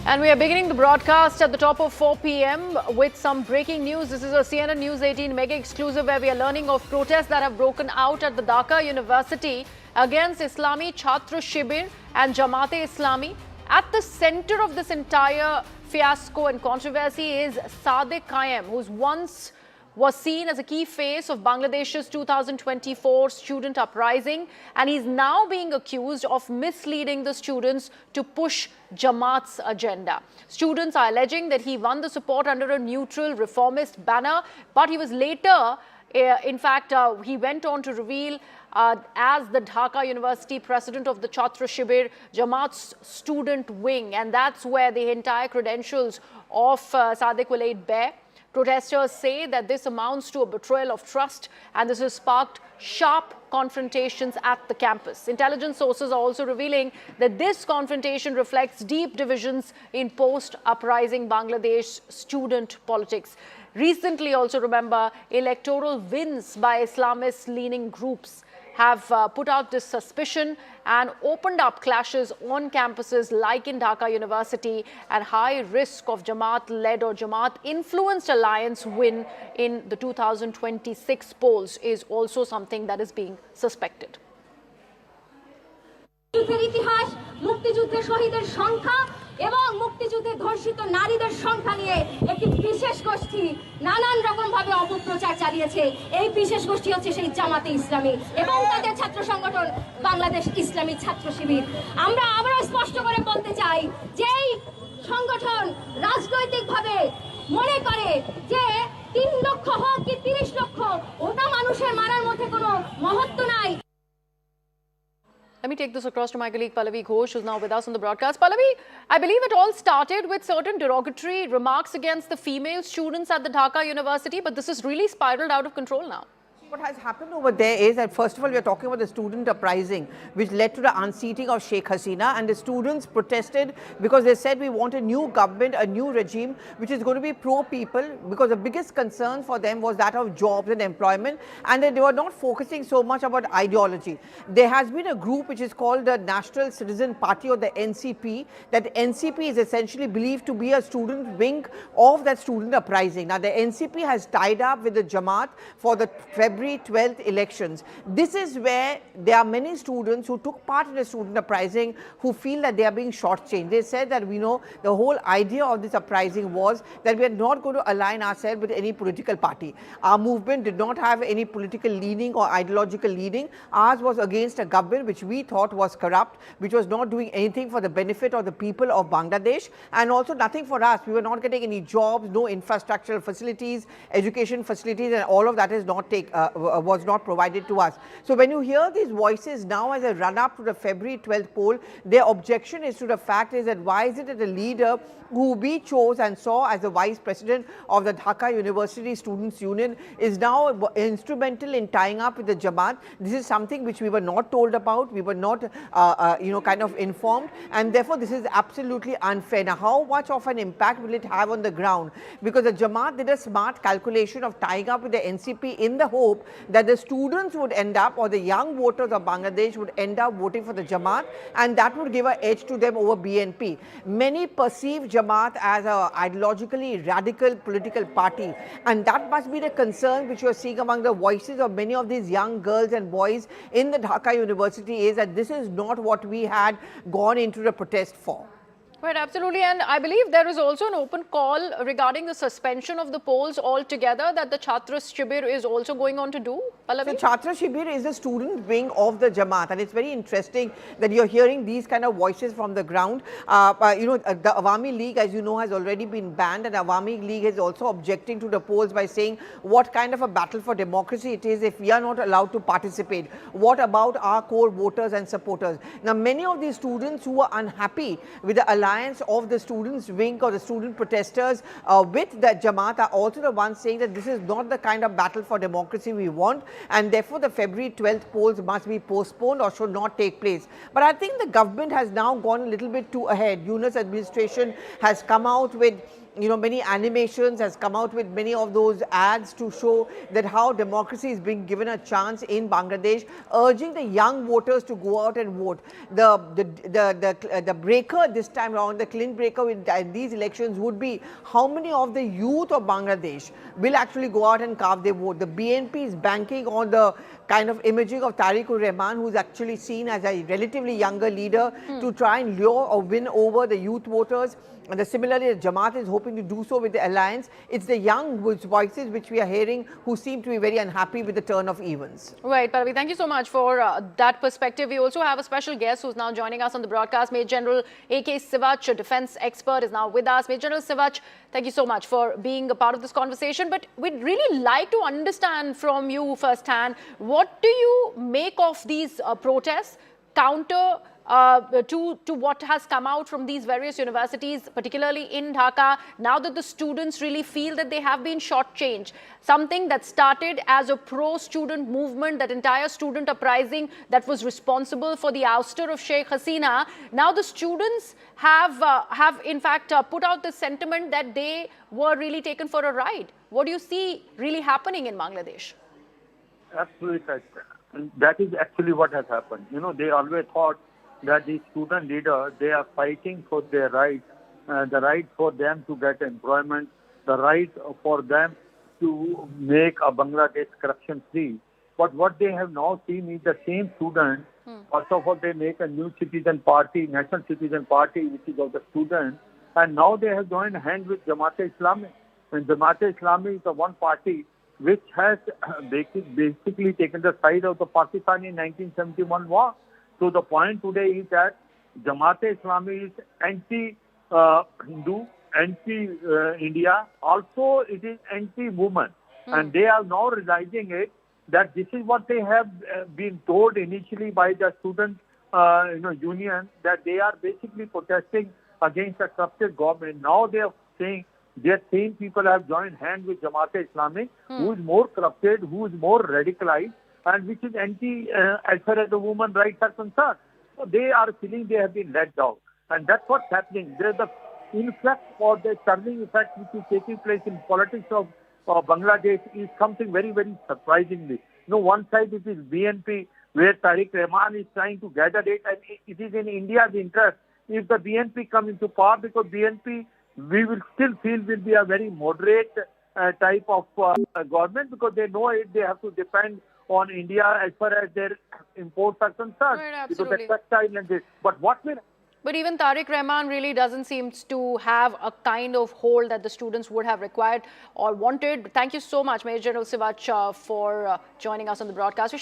And we are beginning the broadcast at the top of 4 p.m. with some breaking news. This is a CNN News 18 mega exclusive where we are learning of protests that have broken out at the Dhaka University against Islami Chhatra Shibir and Jamaat-e-Islami. At the center of this entire fiasco and controversy is Sadiq Qayem, who's once was seen as a key face of Bangladesh's 2024 student uprising, and he's now being accused of misleading the students to push Jamaat's agenda. Students are alleging that he won the support under a neutral reformist banner, but he was later, he went on to reveal as the Dhaka University president of the Chhatra Shibir, Jamaat's student wing, and that's where the entire credentials of Sadiq were laid bare. Protesters say that this amounts to a betrayal of trust, and this has sparked sharp confrontations at the campus. Intelligence sources are also revealing that this confrontation reflects deep divisions in post-uprising Bangladesh student politics. Recently, also remember, electoral wins by Islamist-leaning groups have put out this suspicion and opened up clashes on campuses like in Dhaka University, and high risk of Jamaat-led or Jamaat-influenced alliance win in the 2026 polls is also something that is being suspected. এবং মুক্তিযুদ্ধে ধর্ষিত নারীদের সংখ্যা নিয়ে একটি বিশেষ গোষ্ঠী নানান রকম ভাবে অপপ্রচার চালিয়েছে। এই বিশেষ গোষ্ঠী হচ্ছে সেই জামাতে ইসলামী এবং তাদের ছাত্র সংগঠন বাংলাদেশ ইসলামী ছাত্র শিবির। আমরা আবারও স্পষ্ট করে বলতে চাই যে এই সংগঠন রাজনৈতিকভাবে মনে করে যে 3 লক্ষ হোক কি 30 লক্ষ ওটা মানুষের মারার মধ্যে কোনো মহত্ব নাই। Let me take this across to my colleague Pallavi Ghosh, who's now with us on the broadcast. Pallavi, I believe it all started with certain derogatory remarks against the female students at the Dhaka University, but this has really spiraled out of control now. What has happened over there is that, first of all, we are talking about the student uprising, which led to the unseating of Sheikh Hasina, and the students protested because they said we want a new government, a new regime, which is going to be pro-people, because the biggest concern for them was that of jobs and employment, and that they were not focusing so much about ideology. There has been a group which is called the National Citizen Party, or the NCP, that NCP is essentially believed to be a student wing of that student uprising. Now, the NCP has tied up with the Jamaat for the February 12th elections. This is where there are many students who took part in the student uprising who feel that they are being shortchanged. They said that we know the whole idea of this uprising was that we are not going to align ourselves with any political party. Our movement did not have any political leaning or ideological leaning. Ours was against a government which we thought was corrupt, which was not doing anything for the benefit of the people of Bangladesh, and also nothing for us. We were not getting any jobs, no infrastructural facilities, education facilities, and all of that is not was not provided to us. So when you hear these voices now as a run-up to the February 12th poll, their objection is to the fact is that why is it that a leader who we chose and saw as the vice president of the Dhaka University Students' Union is now instrumental in tying up with the Jamaat? This is something which we were not told about, we were not kind of informed, and therefore this is absolutely unfair. Now, how much of an impact will it have on the ground? Because the Jamaat did a smart calculation of tying up with the NCP in the hope that the students would end up, or the young voters of Bangladesh would end up voting for the Jamaat, and that would give an edge to them over BNP. Many perceive Jamaat as a ideologically radical political party, and that must be the concern which you are seeing among the voices of many of these young girls and boys in the Dhaka University, is that this is not what we had gone into the protest for. Right, absolutely. And I believe there is also an open call regarding the suspension of the polls altogether that the Chhatra Shibir is also going on to do. Pallavi? So Chhatra Shibir is the student wing of the Jamaat, and it's very interesting that you're hearing these kind of voices from the ground. The Awami League, as you know, has already been banned, and Awami League is also objecting to the polls by saying what kind of a battle for democracy it is if we are not allowed to participate. What about our core voters and supporters? Now, many of these students who are unhappy with the alliance of the students' wing or the student protesters with the Jamaat are also the ones saying that this is not the kind of battle for democracy we want, and therefore the February 12th polls must be postponed or should not take place. But I think the government has now gone a little bit too ahead. Yunus administration has come out with many animations, has come out with many of those ads to show that how democracy is being given a chance in Bangladesh, urging the young voters to go out and vote. The breaker this time around, the clean breaker in these elections would be how many of the youth of Bangladesh will actually go out and carve their vote. The BNP is banking on the kind of imaging of Tariq-ur-Rahman, who is actually seen as a relatively younger leader, to try and lure or win over the youth voters. And similarly, the Jamaat is hoping to do so with the alliance. It's the young voices which we are hearing who seem to be very unhappy with the turn of events. Right, Pallavi, thank you so much for that perspective. We also have a special guest who's now joining us on the broadcast. Major General A.K. Sivach, a defense expert, is now with us. Major General Sivach, thank you so much for being a part of this conversation. But we'd really like to understand from you firsthand, what do you make of these protests, counter to what has come out from these various universities, particularly in Dhaka, now that the students really feel that they have been shortchanged? Something that started as a pro-student movement, that entire student uprising that was responsible for the ouster of Sheikh Hasina. Now the students have in fact put out the sentiment that they were really taken for a ride. What do you see really happening in Bangladesh? Absolutely. That is actually what has happened. They always thought that the student leaders, they are fighting for their rights, the right for them to get employment, the right for them to make a Bangladesh corruption-free. But what they have now seen is the same students, first of all, they make a new citizen party, national citizen party, which is of the students, and now they have joined hands with Jamaat-e-Islami. And Jamaat-e-Islami is the one party which has basically taken the side of the Pakistan in 1971 war. So the point today is that Jamaat-e-Islami is anti-Hindu, anti-India. Also, it is anti-woman. And they are now realizing it, that this is what they have been told initially by the student union, that they are basically protesting against a corrupted government. Now they are saying their same people have joined hands with Jamaat-e-Islami, who is more corrupted, who is more radicalized, and which is anti as far as the women's rights are concerned. So they are feeling they have been let down. And that's what's happening. There's the influx or the turning effect which is taking place in politics of Bangladesh is something very, very surprisingly. One side it is BNP, where Tariq-ur-Rahman is trying to gather it, and it is in India's interest if the BNP come into power, because BNP, we will still feel, will be a very moderate type of government, because they know it, they have to depend on India as far as their imports are concerned. Right, absolutely. Because the textile and this. But even Tariq-Rahman really doesn't seem to have a kind of hold that the students would have required or wanted. Thank you so much, Major General Sivach, for joining us on the broadcast.